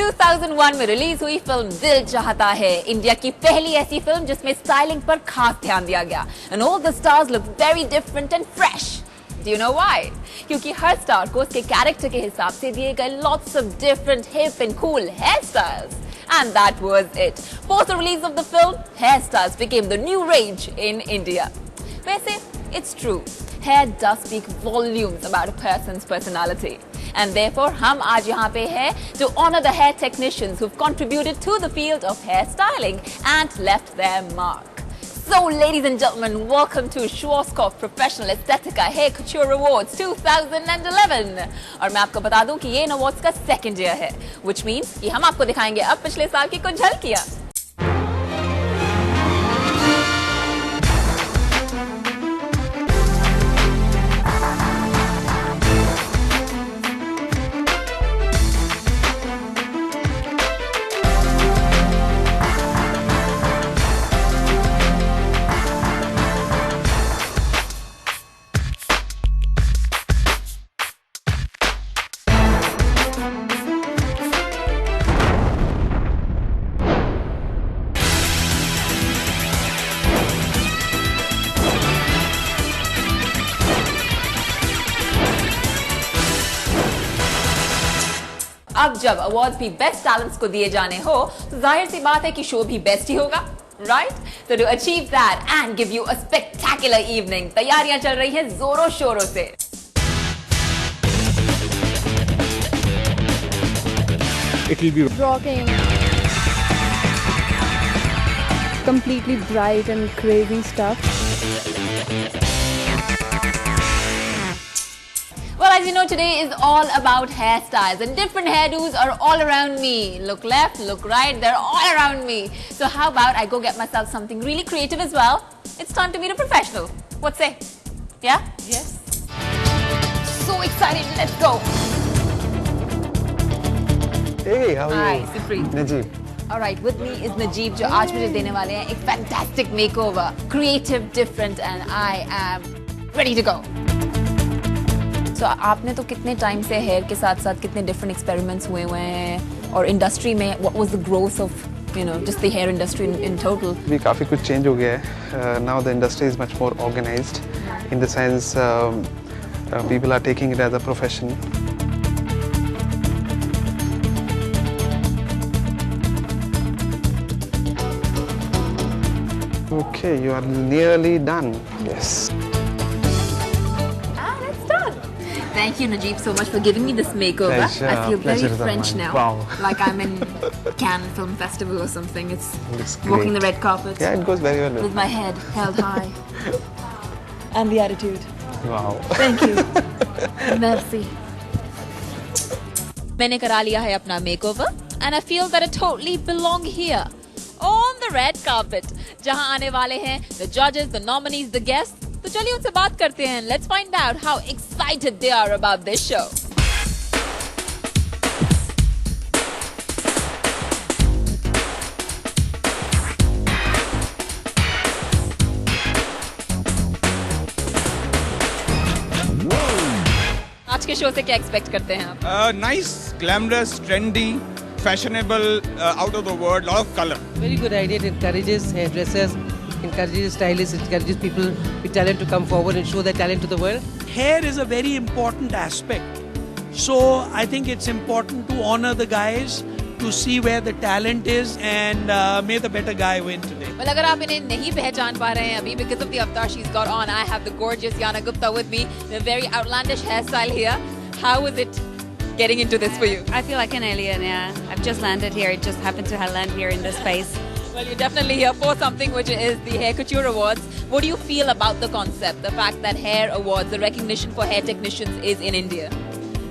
2001 में रिलीज हुई फिल्म दिल चाहता है इंडिया की पहली ऐसी फिल्म जिसमें स्टाइलिंग पर खास ध्यान दिया गया and all the stars look very different and fresh. Do you know why? क्योंकि हर स्टार को उसके कैरेक्टर के हिसाब से दिए गए lots of different hip and cool hairstyles. And that was it. Post the release of the film, hairstyles became the new rage in India. वैसे, it's true. Hair does speak volumes about a person's personality. And therefore, हम आज यहाँ पे हैं to honor the hair technicians who've contributed to the field of hairstyling and left their mark. So, ladies and gentlemen, welcome to Schwarzkopf Professional Aesthetica Hair Couture Awards 2011. और मैं आपको बता दूं कि ये इन अवार्ड्स का सेकंड ईयर है, which means कि हम आपको दिखाएंगे अब पिछले साल की कुछ झलकियां. अब जब अवार्ड्स भी बेस्ट टैलेंट्स को दिए जाने हो तो जाहिर सी बात है कि शो भी बेस्ट ही होगा, राइट? तो to achieve that and give you a spectacular evening, तैयारियां चल रही हैं जोरों शोरों से. It will be rocking, completely bright and crazy stuff. Well, as you know, today is all about hairstyles and different hairdos are all around me. Look left, look right, they're all around me. So how about I go get myself something really creative as well? It's time to meet a professional. What say? Yeah? Yes. So excited, let's go. Hey, how are Hi, you? Supreet. Najeeb. Alright, with me is Najeeb जो आज मुझे देने वाले हैं एक fantastic makeover. Creative, different and I am ready to go. So, आपने तो कितने टाइम से हेयर के साथ साथ कितने डिफरेंट एक्सपेरिमेंट्स हुए हैं और इंडस्ट्री में what was the growth of just the hair industry in total? भी काफ़ी कुछ चेंज हो गया है. Now the industry is much more organized in the sense people are taking it as a profession. Okay, you are nearly done. Yes. Thank you, Najeeb, so much for giving me this makeover. Pleasure, I feel very pleasure French mine. now. Wow. Like I'm in Cannes Film Festival or something. It's Looks walking great. the red carpet. Yeah, it goes very well. With my head held high. And the attitude. Wow. Thank you. Merci. मैंने करा लिया है अपना makeover and I feel that I totally belong here. On the red carpet. जहाँ आने वाले हैं the judges, the nominees, the guests. तो चलिए उनसे बात करते हैं. Let's find out how excited they are about this show. आज के शो से क्या एक्सपेक्ट करते हैं आप? nice, glamorous, trendy, fashionable, out of the world, lot of color. Very good idea. It encourages hairdressers, encourages stylists, encourages people with talent to come forward and show their talent to the world. Hair is a very important aspect. So I think it's important to honor the guys, to see where the talent is and may the better guy win today. Well, अगर आप इन्हें नहीं पहचान पा रहे हैं अभी because of the avatar she's got on, I have the gorgeous Yana Gupta with me, the very outlandish hairstyle here. How was it getting into this for you? I feel like an alien, yeah. I've just landed here. It just happened to have land here in this space. Well, you're definitely here for something which is the Hair Couture Awards. What do you feel about the concept, the fact that Hair Awards, the recognition for hair technicians is in India?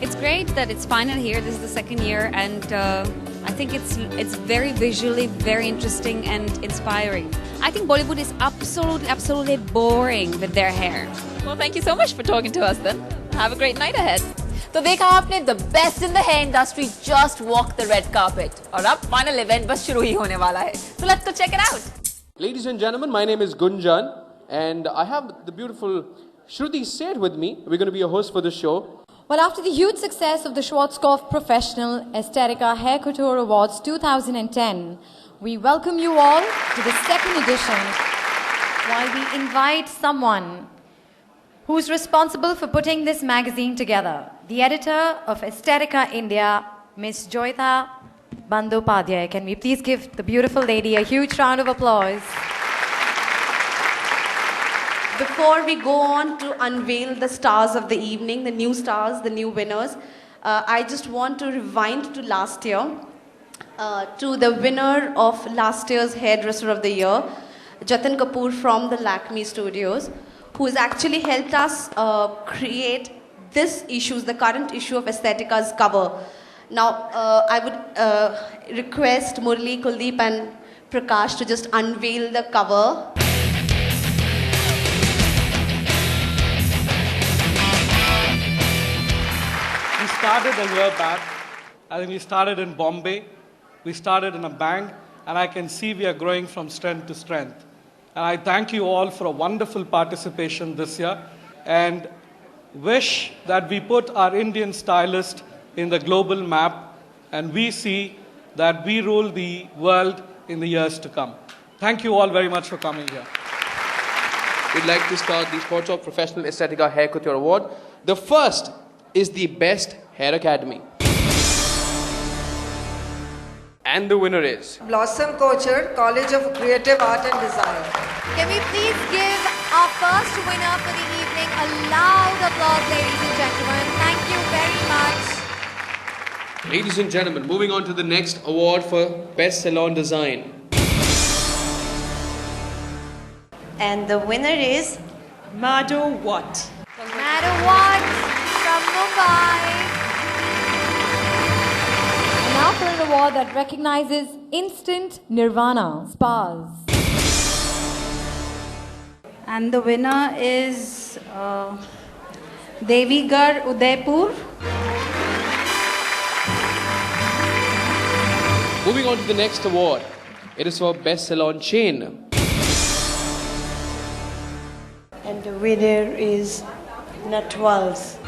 It's great that it's finally here. This is the second year, and I think it's very visually very interesting and inspiring. I think Bollywood is absolutely boring with their hair. Well, thank you so much for talking to us then. Have a great night ahead. तो देखा आपने the best in the hair industry just walk the red carpet. और अब final event बस शुरू ही होने वाला है. So let's go check it out. Ladies and gentlemen, my name is Gunjan and I have the beautiful Shruti Seth with me. We're going to be your host for this show. Well, after the huge success of the Schwarzkopf Professional Aesthetica Hair Couture Awards 2010, we welcome you all to the second edition, while we invite someone who's responsible for putting this magazine together, the editor of Aesthetica India, Ms. Joyita Bandyopadhyay. Can we please give the beautiful lady a huge round of applause? Before we go on to unveil the stars of the evening, the new stars, the new winners, I just want to rewind to last year, to the winner of last year's Hairdresser of the Year, Jatin Kapoor from the Lakme Studios, who has actually helped us create this issue, the current issue of Aesthetica's cover. Now, I would request Murli, Kuldeep and Prakash to just unveil the cover. We started a year back. I think we started in Bombay. We started in a bang, and I can see we are growing from strength to strength. And I thank you all for a wonderful participation this year, and wish that we put our Indian stylist in the global map, and we see that we rule the world in the years to come. Thank you all very much for coming here. We'd like to start the Schwarzkopf Professional Aesthetica Hair Couture Award. The first is the Best Hair Academy. And the winner is Blossom Couture, College of Creative Art and Design. Can we please give our first winner for the evening a loud applause, ladies and gentlemen? Thank you very much. Ladies and gentlemen, moving on to the next award for Best Salon Design. And the winner is Madhu Watt. Madhu Watt from Mumbai. And now for an award that recognizes instant nirvana spas. And the winner is Devigar Udaipur. Moving on to the next award. It is for Best Salon Chain. And the winner is Natwals.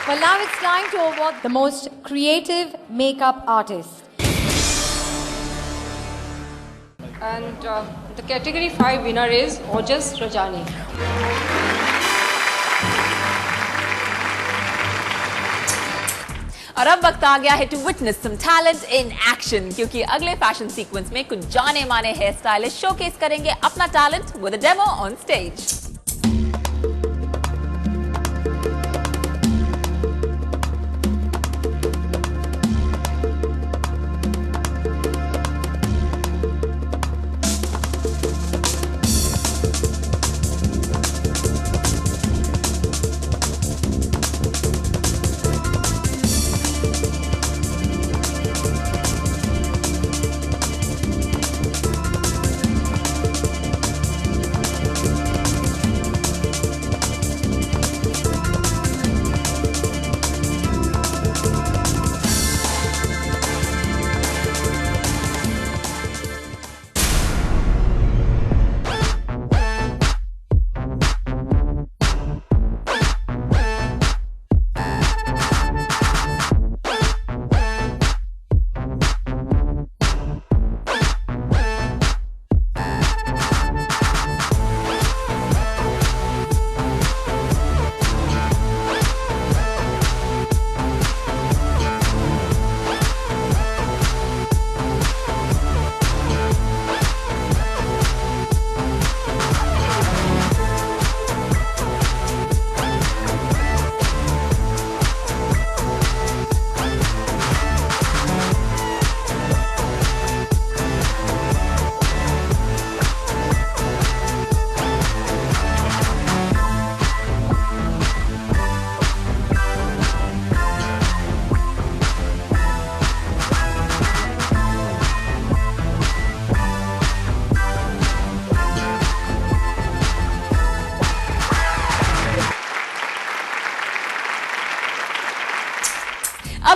Well, now it's time to award the most creative makeup artist. And the category 5 winner is Ojas Rajani. और अब वक्त आ गया है to witness some talent in action, क्योंकि अगले fashion sequence में कुछ जाने माने हेयर स्टाइलिस्ट शोकेस करेंगे अपना talent with a demo on stage.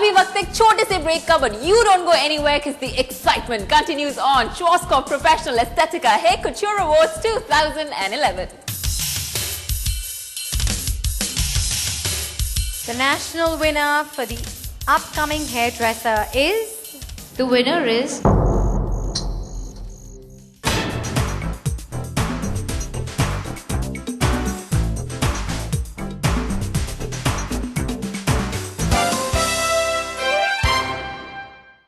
अभी वक्त एक छोटे से ब्रेक का, but you don't go anywhere because the excitement continues on. Schwarzkopf Professional Estetica Hair Couture Awards 2011. The national winner for the upcoming hairdresser is... The winner is